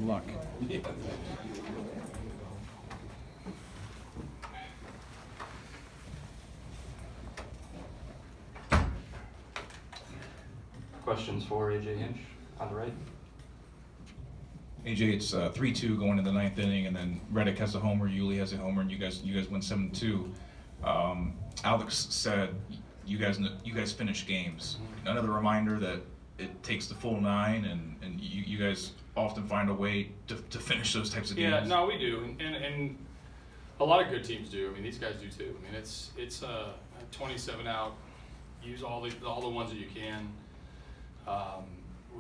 luck. Yeah. Questions for AJ Hinch on the right? AJ, it's 3-2 going into the 9th inning, and then Reddick has a homer, Yuli has a homer, and you guys win 7-2. Alex said you guys finish games. Another reminder that it takes the full 9, and you guys often find a way to finish those types of games. Yeah, no, we do, and a lot of good teams do. I mean, these guys do too. I mean, it's a 27 out. Use all the ones that you can.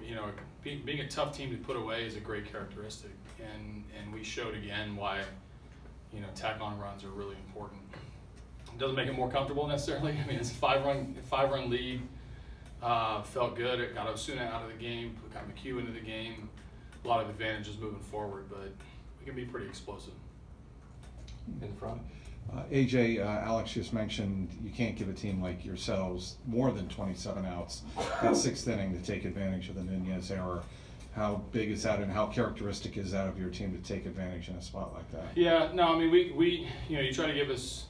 You know, being a tough team to put away is a great characteristic, and we showed again why, you know, tack-on runs are really important. It doesn't make it more comfortable necessarily. I mean, it's a five-run lead. Felt good. It got Osuna out of the game, got McHugh into the game. A lot of advantages moving forward, but we can be pretty explosive. In front. AJ, Alex just mentioned you can't give a team like yourselves more than 27 outs that 6th inning to take advantage of the Nunez error. How big is that, and how characteristic is that of your team to take advantage in a spot like that? Yeah, no, I mean, we you know, you try to give us,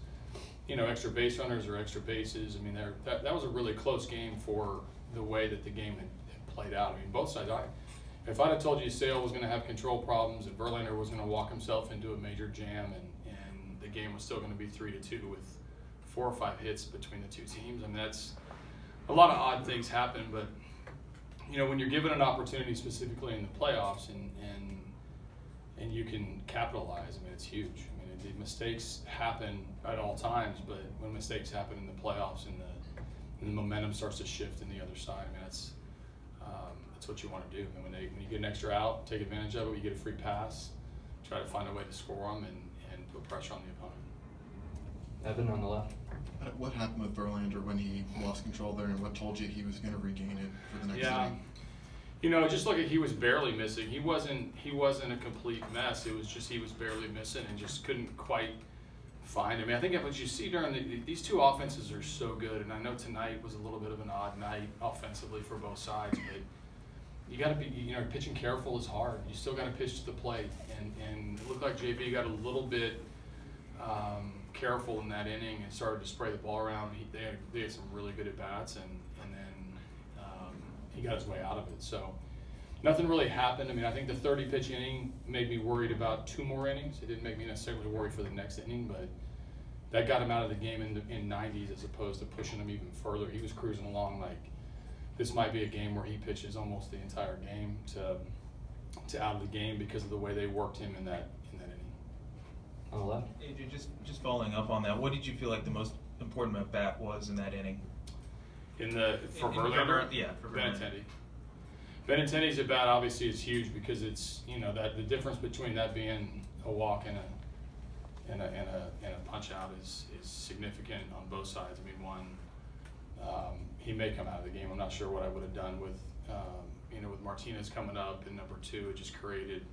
you know, extra base runners or extra bases. I mean, that was a really close game for the way that the game had played out. I mean, both sides. If I'd have told you Sale was going to have control problems and Verlander was going to walk himself into a major jam and the game was still going to be 3-2 with 4 or 5 hits between the two teams, I mean, that's a lot of odd things happen. But you know, when you're given an opportunity specifically in the playoffs and you can capitalize, I mean, it's huge. I mean, the mistakes happen at all times, but when mistakes happen in the playoffs and the momentum starts to shift in the other side, I mean, that's what you want to do. And when you get an extra out, take advantage of it. You get a free pass, try to find a way to score them and put pressure on the opponent. Evan on the left. What happened with Verlander when he lost control there, and what told you he was going to regain it for the next inning? You know, just look at, he was barely missing. He wasn't a complete mess. It was just he was barely missing and just couldn't quite find him. I mean, I think what you see during these two offenses are so good, and I know tonight was a little bit of an odd night offensively for both sides, but you got to be, you know, pitching careful is hard. You still got to pitch to the plate, and it looked like JB got a little bit careful in that inning and started to spray the ball around. They had some really good at bats, and then he got his way out of it. So nothing really happened. I mean, I think the 30-pitch inning made me worried about 2 more innings. It didn't make me necessarily worried for the next inning, but that got him out of the game in 90s as opposed to pushing him even further. He was cruising along like this might be a game where he pitches almost the entire game to out of the game because of the way they worked him in that inning. On the left. AJ, just following up on that, what did you feel like the most important at bat was in that inning? For Verlander? Yeah, for Verlander. Benintendi's at bat obviously is huge because it's, you know, that the difference between that being a walk and a punch out is significant on both sides. I mean, one, he may come out of the game. I'm not sure what I would have done with, you know, with Martinez coming up, and number 2, it just created,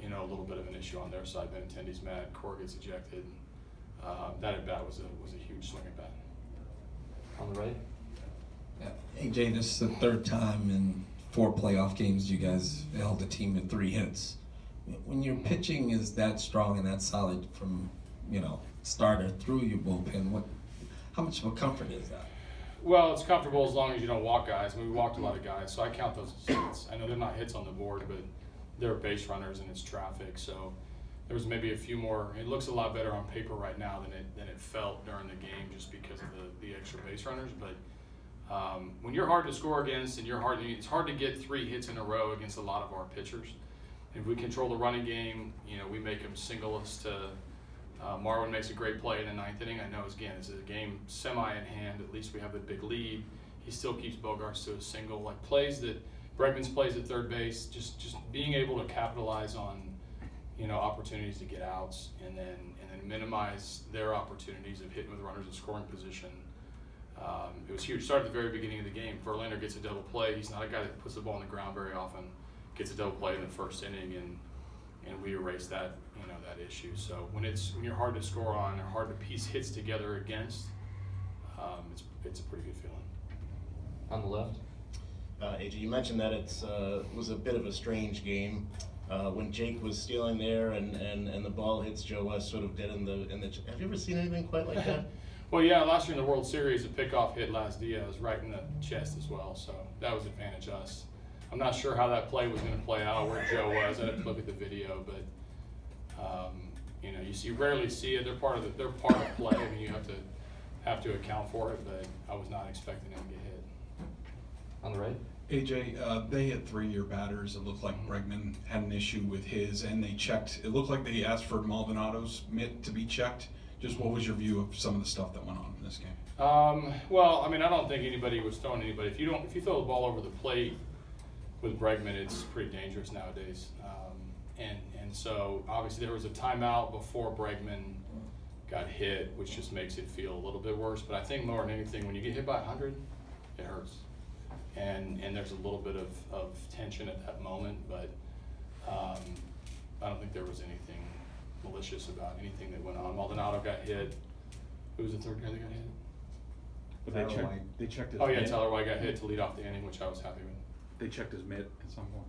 you know, a little bit of an issue on their side. Benintendi's mad, Core gets ejected. That at bat was a huge swing at bat. On the right. Yeah. AJ, this is the 3rd time in 4 playoff games you guys held the team to 3 hits. When your pitching is that strong and that solid from, you know, starter through your bullpen, how much of a comfort is that? Well, it's comfortable as long as you don't walk guys. I mean, we walked a lot of guys, so I count those as hits. I know they're not hits on the board, but they're base runners and it's traffic. So there was maybe a few more. It looks a lot better on paper right now than it felt during the game, just because of the extra base runners. But when you're hard to score against, and it's hard to get 3 hits in a row against a lot of our pitchers. If we control the running game, you know, we make them singleless to. Marwin makes a great play in the 9th inning. I know, again, it's a game semi in hand. At least we have the big lead. He still keeps Bogarts to a single. Like plays that Bregman's plays at third base, just being able to capitalize on, you know, opportunities to get outs, and then minimize their opportunities of hitting with runners in scoring position. It was huge. Started at the very beginning of the game. Verlander gets a double play. He's not a guy that puts the ball on the ground very often. Gets a double play in the 1st inning, and we erased that, you know, that issue. So when you're hard to score on or hard to piece hits together against, it's a pretty good feeling. On the left. AJ, you mentioned that it was a bit of a strange game. when Jake was stealing there and the ball hits Joe West sort of dead in the have you ever seen anything quite like that? Well, yeah, last year in the World Series, a pickoff hit Laz Diaz right in the chest as well, so that was advantage us. I'm not sure how that play was going to play out, where Joe was. I didn't look at the video, but you know, you rarely see it. They're part of play. I mean, you have to account for it, but I was not expecting him to get hit. On the right? AJ, they had 3-year batters. It looked like Bregman had an issue with his, and they checked. It looked like they asked for Maldonado's mitt to be checked. Just what was your view of some of the stuff that went on in this game? Well, I mean, I don't think anybody was throwing anybody. If you throw the ball over the plate with Bregman, it's pretty dangerous nowadays. And so obviously there was a timeout before Bregman got hit, which just makes it feel a little bit worse. But I think more than anything, when you get hit by 100, it hurts. And there's a little bit of tension at that moment, but I don't think there was anything malicious about anything that went on. Maldonado got hit. Who was the third guy that got hit? But they checked his Oh yeah, mitt. Tyler White got hit to lead off the inning, which I was happy with. They checked his mitt at some point.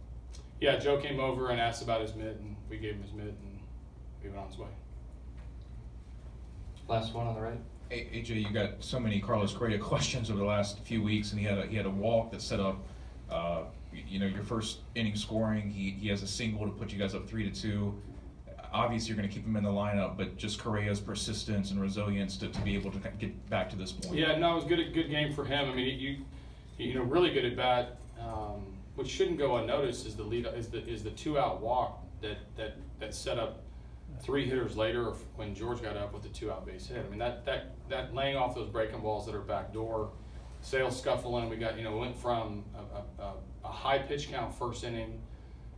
Yeah, Joe came over and asked about his mitt, and we gave him his mitt, and he went on his way. Last one on the right? Hey, AJ, you got so many Carlos Correa questions over the last few weeks, and he had a walk that set up, you know, your first inning scoring. He has a single to put you guys up 3-2. Obviously, you're going to keep him in the lineup, but just Correa's persistence and resilience to be able to get back to this point. Yeah, no, it was good game for him. I mean, you know, really good at bat. Which shouldn't go unnoticed is the 2-out walk that set up 3 hitters later when George got up with the 2-out base hit. I mean, that laying off those breaking balls that are backdoor, Sales scuffling. We went from a high pitch count first inning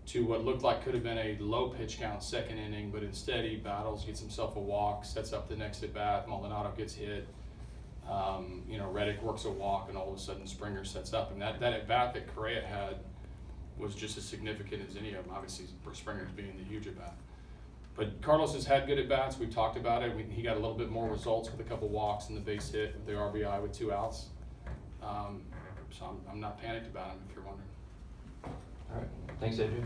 to what looked like could have been a low pitch count second inning, but instead he battles, gets himself a walk, sets up the next at bat. Maldonado gets hit. Reddick works a walk, and all of a sudden Springer sets up. And that at bat that Correa had was just as significant as any of them. Obviously, Springer's being the huge at bat. But Carlos has had good at bats. We've talked about it. He got a little bit more results with a couple walks and the base hit with the RBI with 2 outs. So I'm not panicked about him, if you're wondering. All right. Thanks, AJ.